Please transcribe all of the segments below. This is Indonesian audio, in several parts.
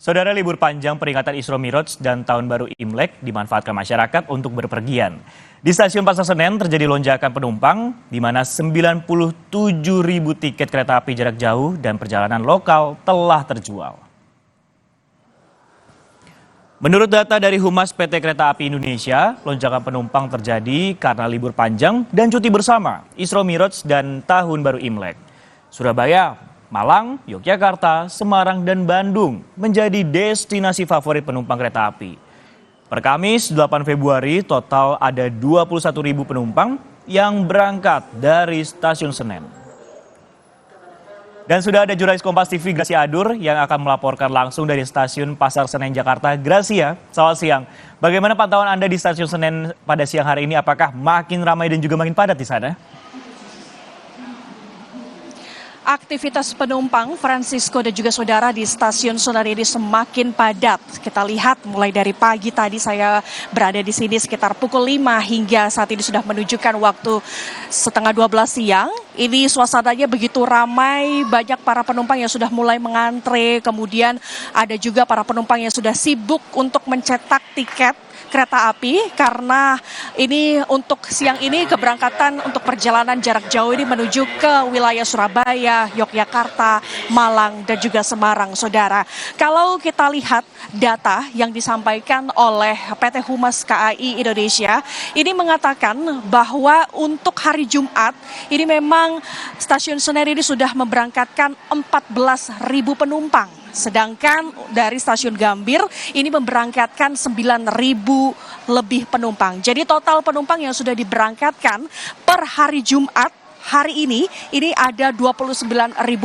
Saudara, libur panjang peringatan Isra Miraj dan Tahun Baru Imlek dimanfaatkan masyarakat untuk berpergian. Di stasiun Pasar Senen terjadi lonjakan penumpang, di mana 97.000 tiket kereta api jarak jauh dan perjalanan lokal telah terjual. Menurut data dari Humas PT Kereta Api Indonesia, lonjakan penumpang terjadi karena libur panjang dan cuti bersama, Isra Miraj dan Tahun Baru Imlek. Surabaya, Malang, Yogyakarta, Semarang, dan Bandung menjadi destinasi favorit penumpang kereta api. Per Kamis 8 Februari total ada 21.000 penumpang yang berangkat dari stasiun Senen. Dan sudah ada jurnalis Kompas TV Gracia Adur yang akan melaporkan langsung dari stasiun Pasar Senen Jakarta. Gracia, selamat siang. Bagaimana pantauan Anda di stasiun Senen pada siang hari ini? Apakah makin ramai dan juga makin padat di sana? Aktivitas penumpang Francisco dan juga saudara di stasiun Senen ini semakin padat. Kita lihat mulai dari pagi tadi saya berada di sini sekitar pukul 5 hingga saat ini sudah menunjukkan waktu setengah 12 siang. Ini suasananya begitu ramai, banyak para penumpang yang sudah mulai mengantre, kemudian ada juga para penumpang yang sudah sibuk untuk mencetak tiket kereta api karena ini untuk siang ini keberangkatan untuk perjalanan jarak jauh ini menuju ke wilayah Surabaya, Yogyakarta, Malang, dan juga Semarang, saudara. Kalau kita lihat data yang disampaikan oleh PT Humas KAI Indonesia, ini mengatakan bahwa untuk hari Jumat, ini memang stasiun Senen ini sudah memberangkatkan 14.000 penumpang. Sedangkan dari stasiun Gambir ini memberangkatkan 9.000 lebih penumpang. Jadi total penumpang yang sudah diberangkatkan per hari Jumat hari ini ada 29.000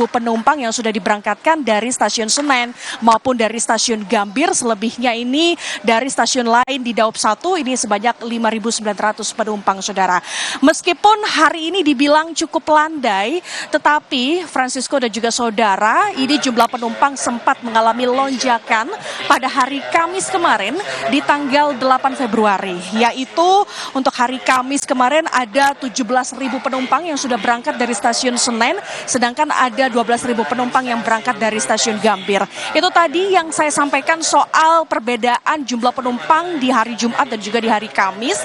penumpang yang sudah diberangkatkan dari stasiun Senen maupun dari stasiun Gambir. Selebihnya ini dari stasiun lain di Daop 1 ini sebanyak 5.900 penumpang, saudara. Meskipun hari ini dibilang cukup landai, tetapi Francisco dan juga saudara, ini jumlah penumpang sempat mengalami lonjakan pada hari Kamis kemarin di tanggal 8 Februari. Yaitu untuk hari Kamis kemarin ada 17.000 penumpang yang sudah berangkat dari stasiun Senen, sedangkan ada 12.000 penumpang yang berangkat dari stasiun Gambir. Itu tadi yang saya sampaikan soal perbedaan jumlah penumpang di hari Jumat dan juga di hari Kamis.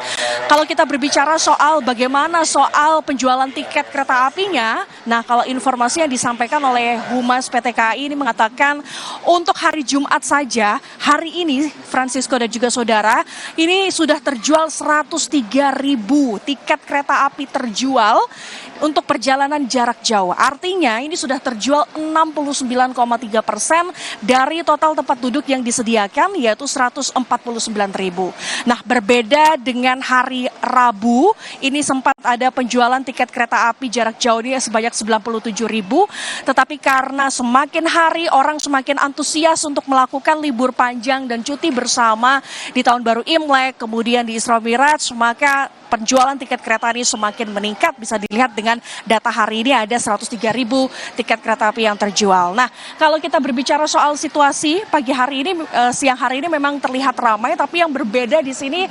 Kalau kita berbicara soal bagaimana soal penjualan tiket kereta apinya, nah kalau informasi yang disampaikan oleh Humas PT KAI ini mengatakan untuk hari Jumat saja, hari ini Francisco dan juga saudara, ini sudah terjual 103.000 tiket kereta api terjual untuk perjalanan jarak jauh. Artinya ini sudah terjual 69,3% dari total tempat duduk yang disediakan, yaitu 149.000. Nah, berbeda dengan hari Rabu, ini sempat ada penjualan tiket kereta api jarak jauh ini sebanyak 97.000, tetapi karena semakin hari orang semakin antusias untuk melakukan libur panjang dan cuti bersama di Tahun Baru Imlek, kemudian di Isra Miraj, maka penjualan tiket kereta ini semakin meningkat. Bisa dilihat dengan data hari ini ada 103.000 tiket kereta api yang terjual. Nah, kalau kita berbicara soal situasi pagi hari ini, siang hari ini memang terlihat ramai, tapi yang berbeda di sini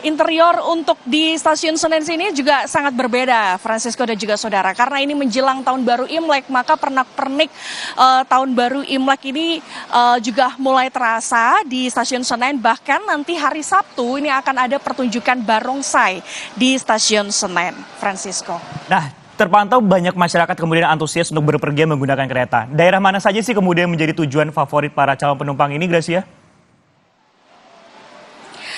interior untuk di stasiun Senen sini juga sangat berbeda, Francisco dan juga saudara. Karena ini menjelang Tahun Baru Imlek, maka pernak-pernik Tahun Baru Imlek ini juga mulai terasa di stasiun Senen. Bahkan nanti hari Sabtu ini akan ada pertunjukan barongsai di stasiun Senen, Francisco. Nah, terpantau banyak masyarakat kemudian antusias untuk berpergian menggunakan kereta. Daerah mana saja sih kemudian menjadi tujuan favorit para calon penumpang ini, Gracia?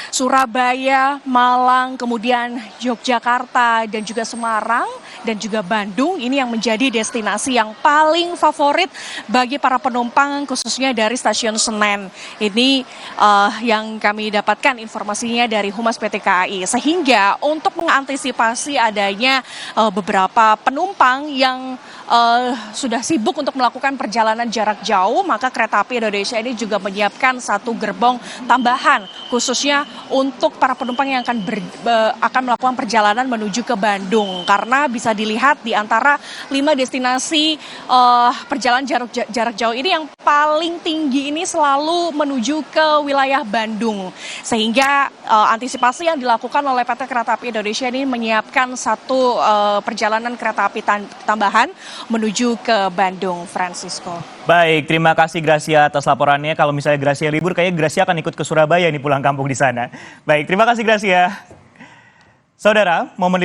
Surabaya, Malang, kemudian Yogyakarta, dan juga Semarang, dan juga Bandung. Ini yang menjadi destinasi yang paling favorit bagi para penumpang, khususnya dari stasiun Senen. Ini yang kami dapatkan informasinya dari Humas PT KAI. Sehingga untuk mengantisipasi adanya beberapa penumpang yang sudah sibuk untuk melakukan perjalanan jarak jauh, maka Kereta Api Indonesia ini juga menyiapkan satu gerbong tambahan, khususnya untuk para penumpang yang akan melakukan perjalanan menuju ke Bandung. Karena bisa dilihat di antara 5 destinasi perjalanan jarak jauh ini yang paling tinggi ini selalu menuju ke wilayah Bandung. Sehingga antisipasi yang dilakukan oleh PT Kereta Api Indonesia ini menyiapkan satu perjalanan kereta api tambahan menuju ke Bandung, Francisco. Baik, terima kasih Gracia atas laporannya. Kalau misalnya Gracia libur, kayaknya Gracia akan ikut ke Surabaya nih pulang kampung di sana. Baik, terima kasih Gracia. Saudara, momen